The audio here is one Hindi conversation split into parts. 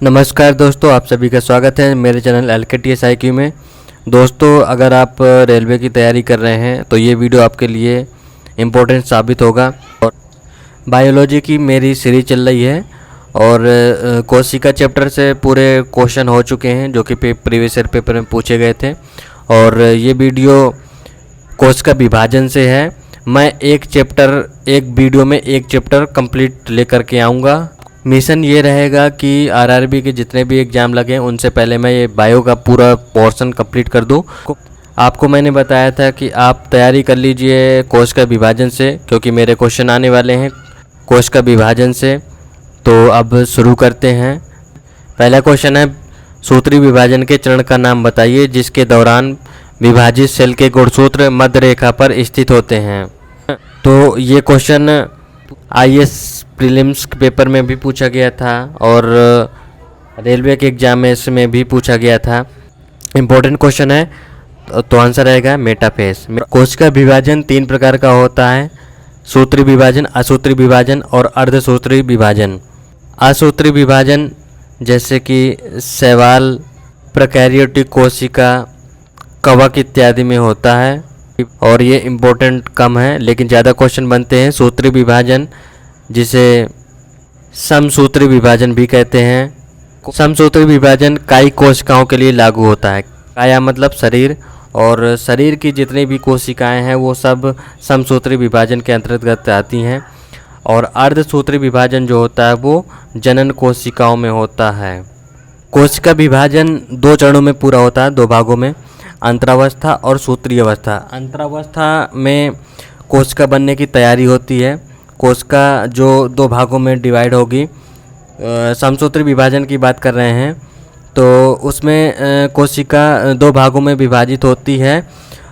नमस्कार दोस्तों, आप सभी का स्वागत है मेरे चैनल LKTS IQ में। दोस्तों, अगर आप रेलवे की तैयारी कर रहे हैं तो ये वीडियो आपके लिए इम्पोर्टेंट साबित होगा। और बायोलॉजी की मेरी सीरीज चल रही है और कोशिका चैप्टर से पूरे क्वेश्चन हो चुके हैं जो कि प्रीवियस ईयर पेपर में पूछे गए थे। और ये वीडियो कोशिका विभाजन से है। मैं एक वीडियो में एक चैप्टर कंप्लीट लेकर के आऊँगा। मिशन ये रहेगा कि आरआरबी के जितने भी एग्ज़ाम लगे उनसे पहले मैं ये बायो का पूरा पोर्शन कंप्लीट कर दूँ। आपको मैंने बताया था कि आप तैयारी कर लीजिए कोशिका विभाजन से, क्योंकि मेरे क्वेश्चन आने वाले हैं कोशिका विभाजन से। तो अब शुरू करते हैं। पहला क्वेश्चन है, सूत्री विभाजन के चरण का नाम बताइए जिसके दौरान विभाजित सेल के गुणसूत्र मध्य रेखा पर स्थित होते हैं। तो ये क्वेश्चन IAS प्रीलिम्स पेपर में भी पूछा गया था और रेलवे के एग्जामिनेशन में भी पूछा गया था। इम्पोर्टेंट क्वेश्चन है, तो आंसर रहेगा मेटाफेज। कोशिका विभाजन 3 प्रकार का होता है: सूत्री विभाजन, असूत्री विभाजन और अर्धसूत्री विभाजन। असूत्री विभाजन जैसे कि शैवाल, प्रोकैरियोटिक कोशिका, कवक इत्यादि में होता है और ये इम्पोर्टेंट कम है, लेकिन ज़्यादा क्वेश्चन बनते हैं। सूत्री विभाजन जिसे समसूत्री विभाजन भी कहते हैं। समसूत्री विभाजन कायिक कोशिकाओं के लिए लागू होता है। काया मतलब शरीर, और शरीर की जितनी भी कोशिकाएं हैं वो सब समसूत्री विभाजन के अंतर्गत आती हैं। और अर्धसूत्री विभाजन जो होता है वो जनन कोशिकाओं में होता है। कोशिका विभाजन 2 चरणों में पूरा होता है, 2 भागों में, अंतरावस्था और सूत्रीय अवस्था। अंतरावस्था में कोशिका बनने की तैयारी होती है। कोशिका जो 2 भागों में डिवाइड होगी। समसूत्री विभाजन की बात कर रहे हैं तो उसमें कोशिका 2 भागों में विभाजित होती है।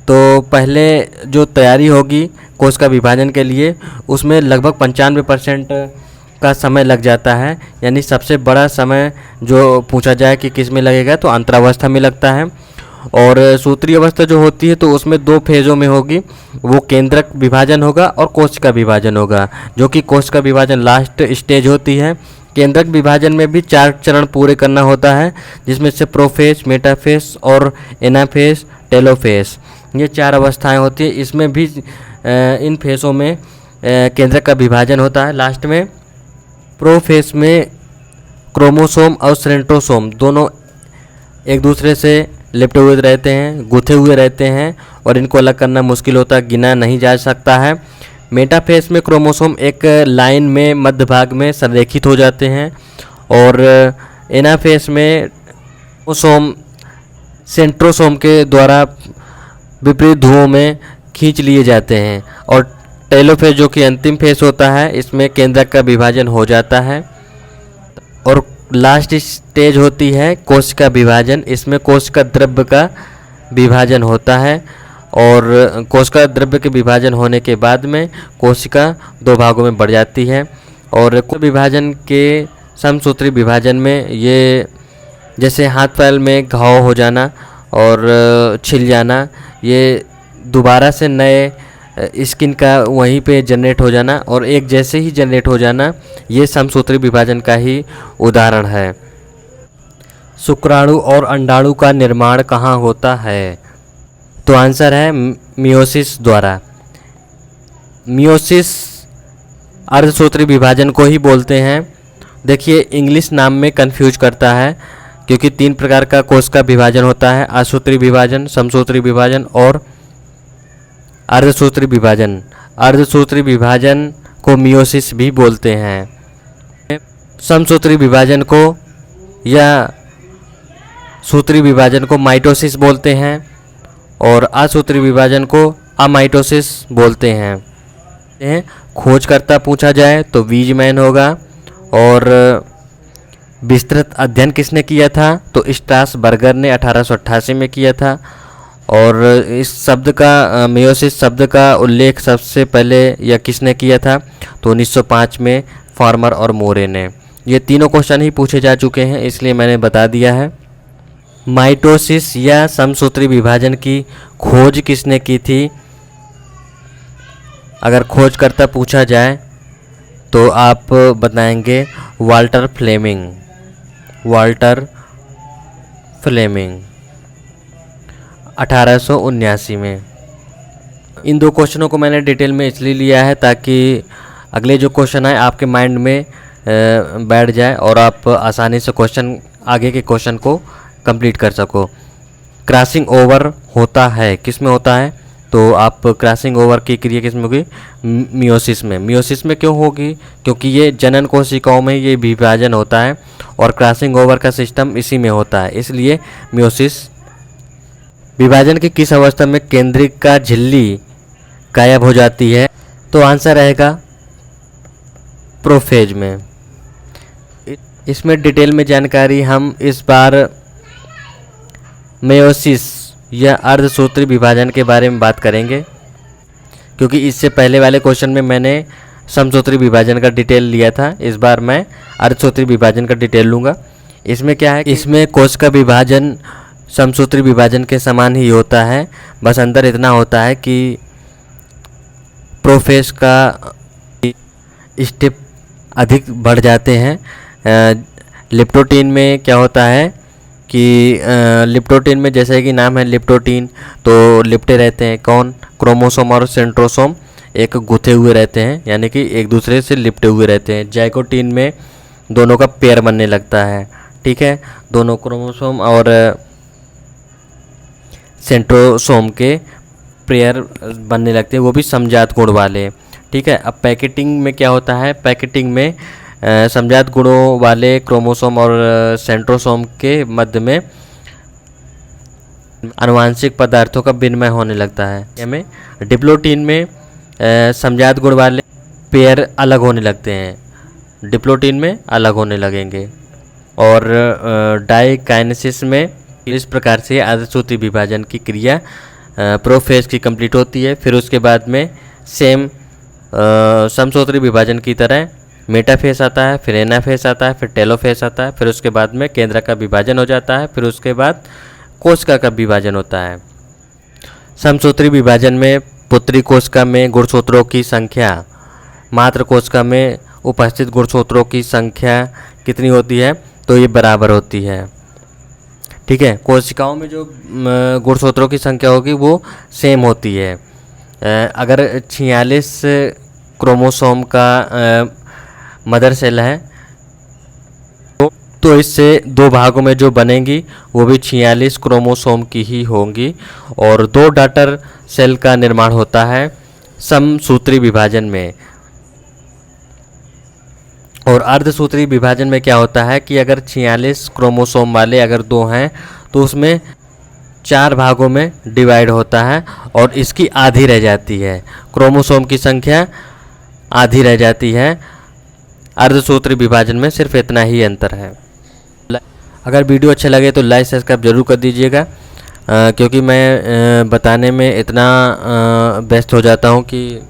तो पहले जो तैयारी होगी कोशिका विभाजन के लिए उसमें लगभग 95% का समय लग जाता है। यानी सबसे बड़ा समय जो पूछा जाए कि किस में लगेगा तो अंतरावस्था में लगता है। और सूत्रीय अवस्था जो होती है तो उसमें 2 फेज़ों में होगी, वो केंद्रक विभाजन होगा और कोशिका विभाजन होगा, जो कि कोशिका विभाजन लास्ट स्टेज होती है। केंद्रक विभाजन में भी 4 चरण पूरे करना होता है, जिसमें से प्रोफेज, मेटाफेज और एनाफेज, टेलोफेज, ये 4 अवस्थाएं होती है। इसमें भी इन फेज़ों में केंद्रक का विभाजन होता है। लास्ट में प्रोफेज में क्रोमोसोम और सेंट्रोसोम दोनों एक दूसरे से लिपटे हुए रहते हैं, गुथे हुए रहते हैं और इनको अलग करना मुश्किल होता है, गिना नहीं जा सकता है। मेटाफेज में क्रोमोसोम एक लाइन में मध्य भाग में संरेखित हो जाते हैं और एनाफेज में क्रोमोसोम सेंट्रोसोम के द्वारा विपरीत ध्रुवों में खींच लिए जाते हैं। और टेलोफेज जो कि अंतिम फेज होता है, इसमें केंद्रक का विभाजन हो जाता है। और लास्ट स्टेज होती है कोशिका विभाजन। इसमें कोशिका द्रव्य का विभाजन होता है और कोशिका द्रव्य के विभाजन होने के बाद में कोशिका 2 भागों में बढ़ जाती है। और विभाजन के समसूत्री विभाजन में ये जैसे हाथ पैर में घाव हो जाना और छिल जाना, ये दोबारा से नए स्किन का वहीं पे जनरेट हो जाना और एक जैसे ही जनरेट हो जाना, ये समसूत्री विभाजन का ही उदाहरण है। शुक्राणु और अंडाणु का निर्माण कहाँ होता है? तो आंसर है मियोसिस द्वारा। मियोसिस अर्धसूत्री विभाजन को ही बोलते हैं। देखिए, इंग्लिश नाम में कंफ्यूज करता है क्योंकि 3 प्रकार का कोशिका विभाजन होता है: असूत्री विभाजन, समसूत्री विभाजन और अर्धसूत्री विभाजन। अर्धसूत्री विभाजन को मियोसिस भी बोलते हैं। समसूत्री विभाजन को या सूत्री विभाजन को माइटोसिस बोलते हैं और असूत्री विभाजन को अमाइटोसिस बोलते हैं। खोजकर्ता पूछा जाए तो वीजमैन होगा। और विस्तृत अध्ययन किसने किया था? तो स्ट्रासबर्गर ने 1888 में किया था। और इस शब्द का मियोसिस शब्द का उल्लेख सबसे पहले या किसने किया था? तो 1905 में फार्मर और मोरे ने। ये तीनों क्वेश्चन ही पूछे जा चुके हैं, इसलिए मैंने बता दिया है। माइटोसिस या समसूत्री विभाजन की खोज किसने की थी? अगर खोजकर्ता पूछा जाए तो आप बताएंगे वाल्टर फ्लेमिंग। वाल्टर फ्लेमिंग 1879 में। इन दो क्वेश्चनों को मैंने डिटेल में इसलिए लिया है ताकि अगले जो क्वेश्चन आए आपके माइंड में बैठ जाए और आप आसानी से आगे के क्वेश्चन को कंप्लीट कर सको। क्रॉसिंग ओवर होता है किस में होता है? तो आप क्रॉसिंग ओवर की क्रिया किस में होगी? मियोसिस में। मियोसिस में क्यों होगी? क्योंकि ये जनन कोशिकाओं में ये विभाजन होता है और क्रॉसिंग ओवर का सिस्टम इसी में होता है, इसलिए मियोसिस। विभाजन की किस अवस्था में केंद्रिका झिल्ली गायब हो जाती है? तो आंसर रहेगा प्रोफेज में। इसमें डिटेल में जानकारी हम इस बार मेयोसिस या अर्धसूत्री विभाजन के बारे में बात करेंगे, क्योंकि इससे पहले वाले क्वेश्चन में मैंने समसूत्री विभाजन का डिटेल लिया था। इस बार मैं अर्धसूत्री विभाजन का डिटेल लूँगा। इसमें क्या है, इसमें कोश का विभाजन समसूत्री विभाजन के समान ही होता है, बस अंतर इतना होता है कि प्रोफेज का स्टेप अधिक बढ़ जाते हैं। लिप्टोटीन में क्या होता है कि लिप्टोटीन में जैसे कि नाम है लिप्टोटीन, तो लिपटे रहते हैं कौन? क्रोमोसोम और सेंट्रोसोम एक गुथे हुए रहते हैं, यानी कि एक दूसरे से लिपटे हुए रहते हैं। जाइगोटीन में दोनों का पेयर बनने लगता है, ठीक है, दोनों क्रोमोसोम और सेंट्रोसोम के पेयर बनने लगते हैं, वो भी समजात गुण वाले, ठीक है। अब पैकेटिंग में क्या होता है? पैकेटिंग में समजात गुणों वाले क्रोमोसोम और सेंट्रोसोम के मध्य में आनुवांशिक पदार्थों का विनिमय होने लगता है। हमें डिप्लोटीन में समजात गुण वाले पेयर अलग होने लगते हैं, डिप्लोटीन में अलग होने लगेंगे। और डाइकाइनेसिस में इस प्रकार से अर्धसूत्री विभाजन की क्रिया प्रोफेज की कंप्लीट होती है। फिर उसके बाद में सेम समसूत्री विभाजन की तरह मेटाफेज आता है, फिर एनाफेज आता है, फिर टेलोफेज आता है, फिर उसके बाद में केंद्रक का विभाजन हो जाता है, फिर उसके बाद कोशिका का विभाजन होता है। समसूत्री विभाजन में पुत्री कोशिका में गुणसूत्रों की संख्या मात्र कोशिका में उपस्थित गुणसूत्रों की संख्या कितनी होती है? तो ये बराबर होती है, ठीक है। कोशिकाओं में जो गुणसूत्रों की संख्या होगी वो सेम होती है। अगर 46 क्रोमोसोम का मदर सेल है तो इससे दो भागों में जो बनेंगी वो भी 46 क्रोमोसोम की ही होंगी, और 2 डॉटर सेल का निर्माण होता है समसूत्री विभाजन में। और अर्धसूत्री विभाजन में क्या होता है कि अगर 46 क्रोमोसोम वाले अगर 2 हैं तो उसमें 4 भागों में डिवाइड होता है और इसकी आधी रह जाती है, क्रोमोसोम की संख्या आधी रह जाती है। अर्धसूत्री विभाजन में सिर्फ इतना ही अंतर है। अगर वीडियो अच्छा लगे तो लाइक सब्सक्राइब जरूर कर दीजिएगा, क्योंकि मैं बताने में इतना व्यस्त हो जाता हूँ कि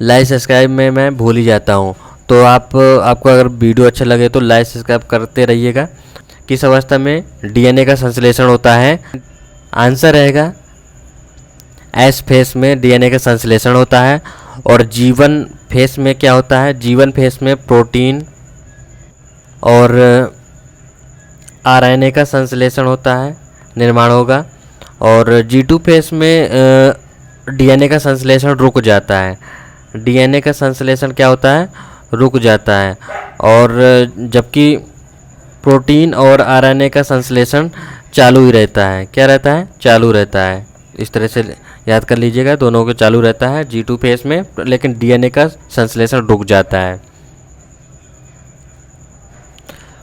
लाइक सब्सक्राइब में मैं भूल ही जाता हूँ। तो आपको अगर वीडियो अच्छा लगे तो लाइक सब्सक्राइब करते रहिएगा। किस अवस्था में डीएनए का संश्लेषण होता है? आंसर रहेगा एस फेस में डीएनए का संश्लेषण होता है। और जीवन फेस में क्या होता है? जीवन फेस में प्रोटीन और आरएनए का संश्लेषण होता है, निर्माण होगा। और G2 फेस में डीएनए का संश्लेषण रुक जाता है। डीएनए का संश्लेषण क्या होता है? रुक जाता है। और जबकि प्रोटीन और आरएनए का संश्लेषण चालू ही रहता है। क्या रहता है? चालू रहता है। इस तरह से याद कर लीजिएगा, दोनों को चालू रहता है G2 फेस में, लेकिन डीएनए का संश्लेषण रुक जाता है।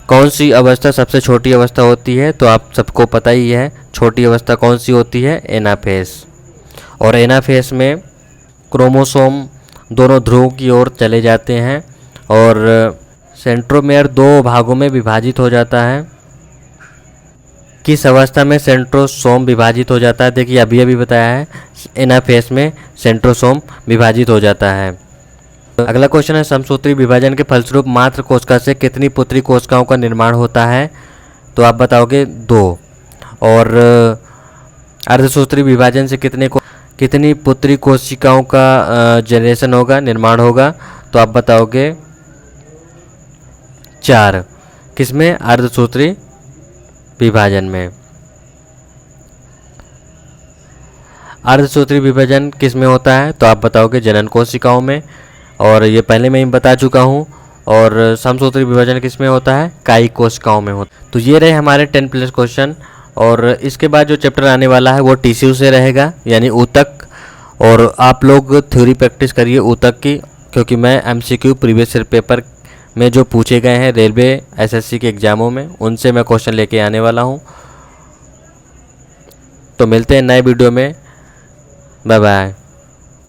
कौन सी अवस्था सबसे छोटी अवस्था होती है? तो आप सबको पता ही है, छोटी अवस्था कौन सी होती है? एनाफेज। और एनाफेज में क्रोमोसोम दोनों ध्रुव की ओर चले जाते हैं और सेंट्रोमेयर 2 भागों में विभाजित हो जाता है। किस अवस्था में सेंट्रोसोम विभाजित हो जाता है? देखिए अभी बताया है, एनाफेज में सेंट्रोसोम विभाजित हो जाता है। अगला क्वेश्चन है, समसूत्री विभाजन के फलस्वरूप मात्र कोशिका से कितनी पुत्री कोशिकाओं का निर्माण होता है? तो आप बताओगे 2। और अर्धसूत्री विभाजन से कितनी पुत्री कोशिकाओं का जनरेशन होगा, निर्माण होगा? तो आप बताओगे 4। किसमें? अर्धसूत्री विभाजन में। अर्धसूत्री विभाजन किस में होता है? तो आप बताओगे जनन कोशिकाओं में, और ये पहले मैं ही बता चुका हूँ। और समसूत्री विभाजन किस में होता है? कायिक कोशिकाओं में होता है। तो ये रहे हमारे 10+ क्वेश्चन। और इसके बाद जो चैप्टर आने वाला है वो टिश्यू से रहेगा, यानी ऊतक। और आप लोग थ्योरी प्रैक्टिस करिए ऊतक की, क्योंकि मैं MCQ प्रीवियस ईयर पेपर में जो पूछे गए हैं रेलवे SSC के एग्ज़ामों में, उनसे मैं क्वेश्चन लेके आने वाला हूँ। तो मिलते हैं नए वीडियो में। Bye bye.